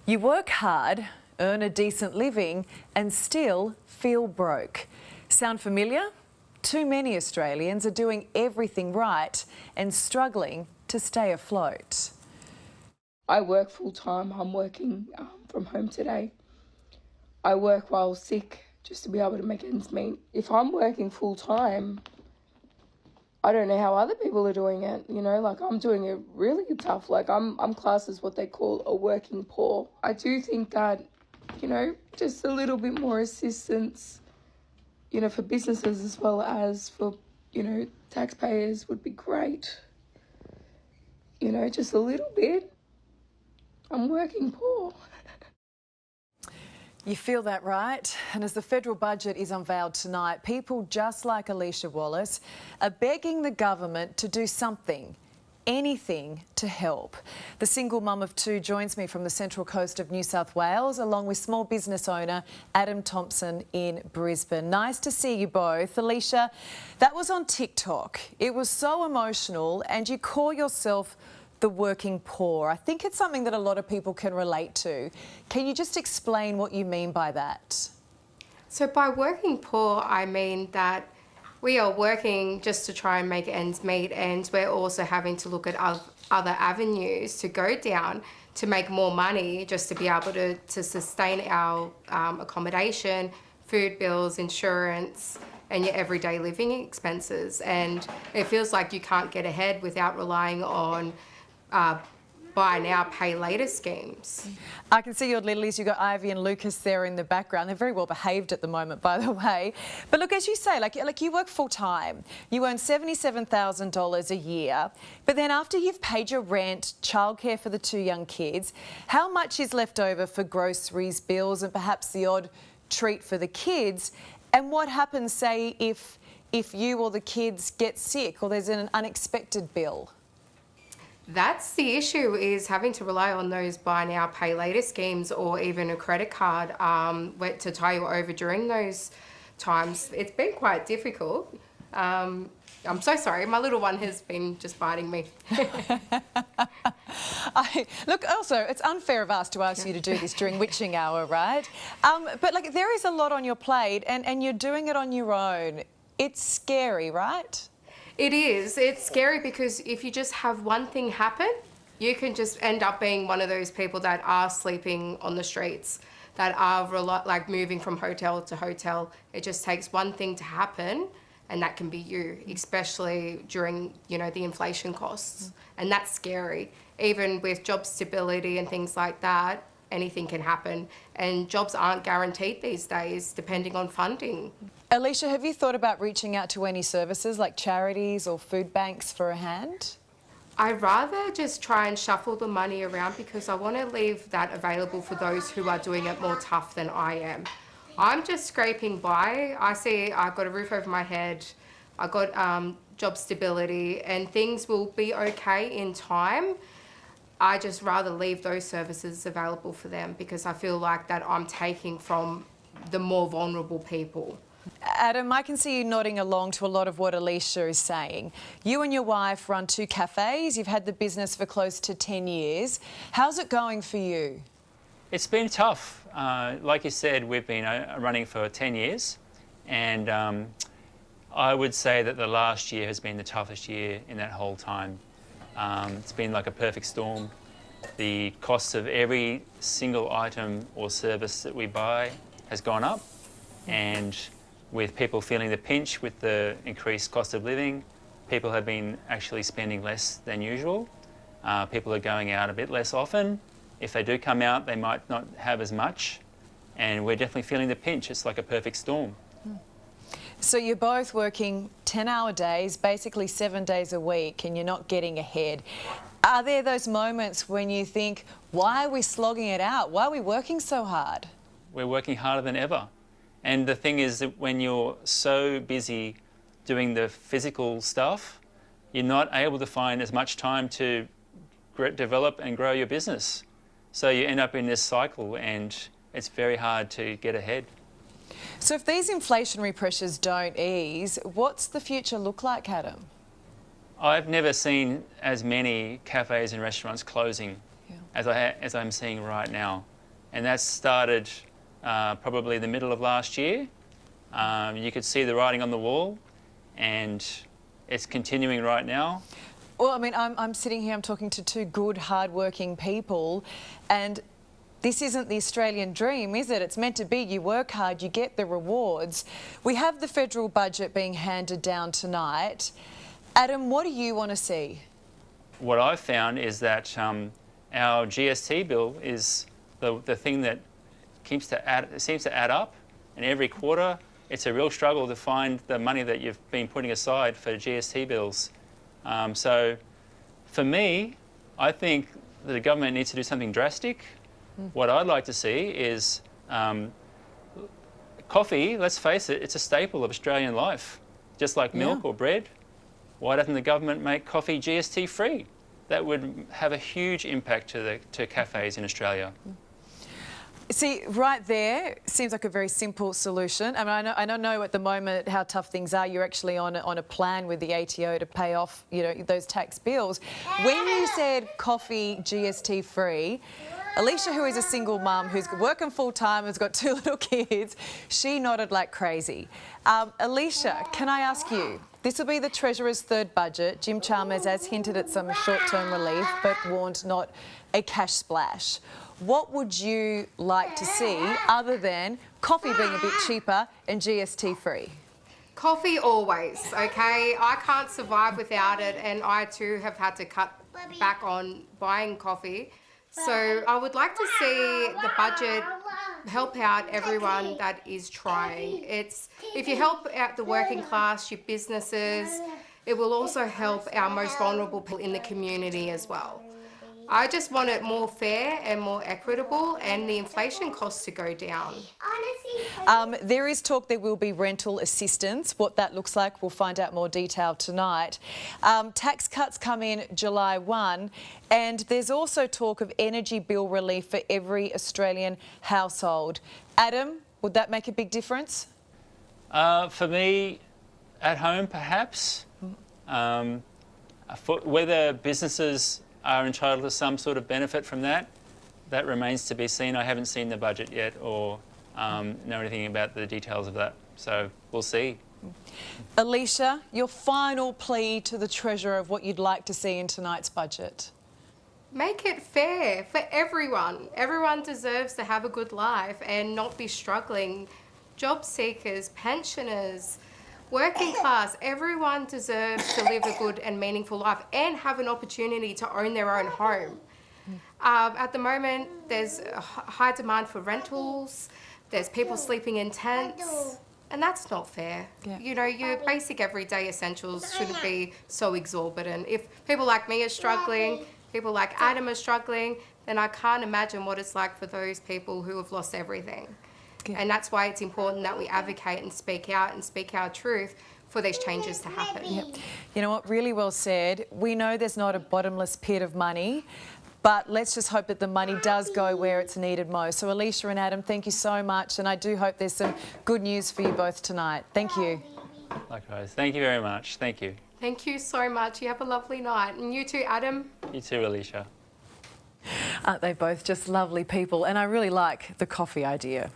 You work hard, earn a decent living and still feel broke. Sound familiar? Too many Australians are doing everything right and struggling to stay afloat. I work full-time. I'm working from home today. I work while sick just to be able to make ends meet. If I'm working full-time, I don't know how other people are doing it, you know, like I'm doing it really tough. Like I'm classed as what they call a working poor. I do think that, you know, just a little bit more assistance, you know, for businesses as well as for, you know, taxpayers would be great. You know, just a little bit. I'm working poor. You feel that, right? And as the federal budget is unveiled tonight, people just like Alicia Wallace are begging the government to do something, anything to help. The single mum of two joins me from the central coast of New South Wales, along with small business owner Adam Thompson in Brisbane. Nice to see you both. Alicia, that was on TikTok. It was so emotional, and you call yourself the working poor. I think it's something that a lot of people can relate to. Can you just explain what you mean by that? So by working poor, I mean that we are working just to try and make ends meet, and we're also having to look at other avenues to go down to make more money just to be able to sustain our accommodation, food bills, insurance, and your everyday living expenses. And it feels like you can't get ahead without relying on buy now, pay later schemes. I can see your littlest. You've got Ivy and Lucas there in the background. They're very well behaved at the moment, by the way. But look, as you say, like you work full time. You earn $77,000 a year. But then after you've paid your rent, childcare for the two young kids, how much is left over for groceries, bills, and perhaps the odd treat for the kids? And what happens, say, if you or the kids get sick or there's an unexpected bill? That's the issue, is having to rely on those buy now, pay later schemes, or even a credit card to tie you over during those times. It's been quite difficult. I'm so sorry, my little one has been just biting me. Look, also, it's unfair of us to ask you to do this during witching hour, right? But like, there is a lot on your plate, and you're doing it on your own. It's scary, right? It is. It's scary because if you just have one thing happen, you can just end up being one of those people that are sleeping on the streets, that are like moving from hotel to hotel. It just takes one thing to happen, and that can be you, especially during, you know, the inflation costs. And that's scary. Even with job stability and things like that, anything can happen. And jobs aren't guaranteed these days, depending on funding. Alicia, have you thought about reaching out to any services like charities or food banks for a hand? I'd rather just try and shuffle the money around, because I want to leave that available for those who are doing it more tough than I am. I'm just scraping by. I see I've got a roof over my head, I've got job stability, and things will be okay in time. I just rather leave those services available for them, because I feel like that I'm taking from the more vulnerable people. Adam, I can see you nodding along to a lot of what Alicia is saying. You and your wife run two cafes. You've had the business for close to 10 years. How's it going for you? It's been tough. Like you said, we've been running for 10 years, and I would say that the last year has been the toughest year in that whole time. It's been like a perfect storm. The cost of every single item or service that we buy has gone up, and with people feeling the pinch with the increased cost of living, people have been actually spending less than usual. People are going out a bit less often. If they do come out, they might not have as much, and we're definitely feeling the pinch. It's like a perfect storm. So you're both working 10-hour days, basically 7 days a week, and you're not getting ahead. Are there those moments when you think, why are we slogging it out? Why are we working so hard? We're working harder than ever. And the thing is that when you're so busy doing the physical stuff, you're not able to find as much time to develop and grow your business. So you end up in this cycle, and it's very hard to get ahead. So if these inflationary pressures don't ease, what's the future look like, Adam? I've never seen as many cafes and restaurants closing as I'm seeing right now. and that started probably the middle of last year. You could see the writing on the wall, and it's continuing right now. Well, I mean, I'm sitting here, I'm talking to two good, hard-working people, and this isn't the Australian dream, is it? It's meant to be you work hard, you get the rewards. We have the federal budget being handed down tonight. Adam, what do you want to see? What I've found is that our GST bill is the thing that seems to add up, and every quarter it's a real struggle to find the money that you've been putting aside for GST bills. So for me, I think that the government needs to do something drastic. What I'd like to see is coffee, let's face it, it's a staple of Australian life, just like milk or bread. Why doesn't the government make coffee GST-free? That would have a huge impact to cafes in Australia. See, right there seems like a very simple solution. I mean, I don't know at the moment how tough things are. You're actually on a plan with the ATO to pay off, you know, those tax bills. When you said coffee GST-free, Alicia, who is a single mum who's working full-time, has got 2 little kids, she nodded like crazy. Alicia, can I ask you, this will be the Treasurer's third budget. Jim Chalmers has hinted at some short-term relief, but warned not a cash splash. What would you like to see other than coffee being a bit cheaper and GST-free? Coffee always, okay? I can't survive without it, and I too have had to cut back on buying coffee. So I would like to see the budget help out everyone that is trying. If you help out the working class, your businesses, it will also help our most vulnerable people in the community as well. I just want it more fair and more equitable, and the inflation costs to go down. There is talk there will be rental assistance. What that looks like, we'll find out more detail tonight. Tax cuts come in July 1, and there's also talk of energy bill relief for every Australian household. Adam, would that make a big difference? For me, at home perhaps. Whether businesses are entitled to some sort of benefit from that, that remains to be seen. I haven't seen the budget yet or know anything about the details of that, so we'll see. Alicia, your final plea to the Treasurer of what you'd like to see in tonight's budget. Make it fair for everyone. Everyone deserves to have a good life and not be struggling. Job seekers, pensioners, working class, everyone deserves to live a good and meaningful life and have an opportunity to own their own home. At the moment, there's a high demand for rentals, there's people sleeping in tents, and that's not fair. Yeah. You know, your basic everyday essentials shouldn't be so exorbitant. If people like me are struggling, people like Adam are struggling, then I can't imagine what it's like for those people who have lost everything. Yeah. And that's why it's important that we advocate and speak out and speak our truth for these changes to happen. Yep. You know what, really well said. We know there's not a bottomless pit of money, but let's just hope that the money does go where it's needed most. So Alicia and Adam, thank you so much, and I do hope there's some good news for you both tonight. Thank you. Likewise. Thank you very much. Thank you. Thank you so much. You have a lovely night. And you too, Adam. You too, Alicia. Aren't they both just lovely people? And I really like the coffee idea.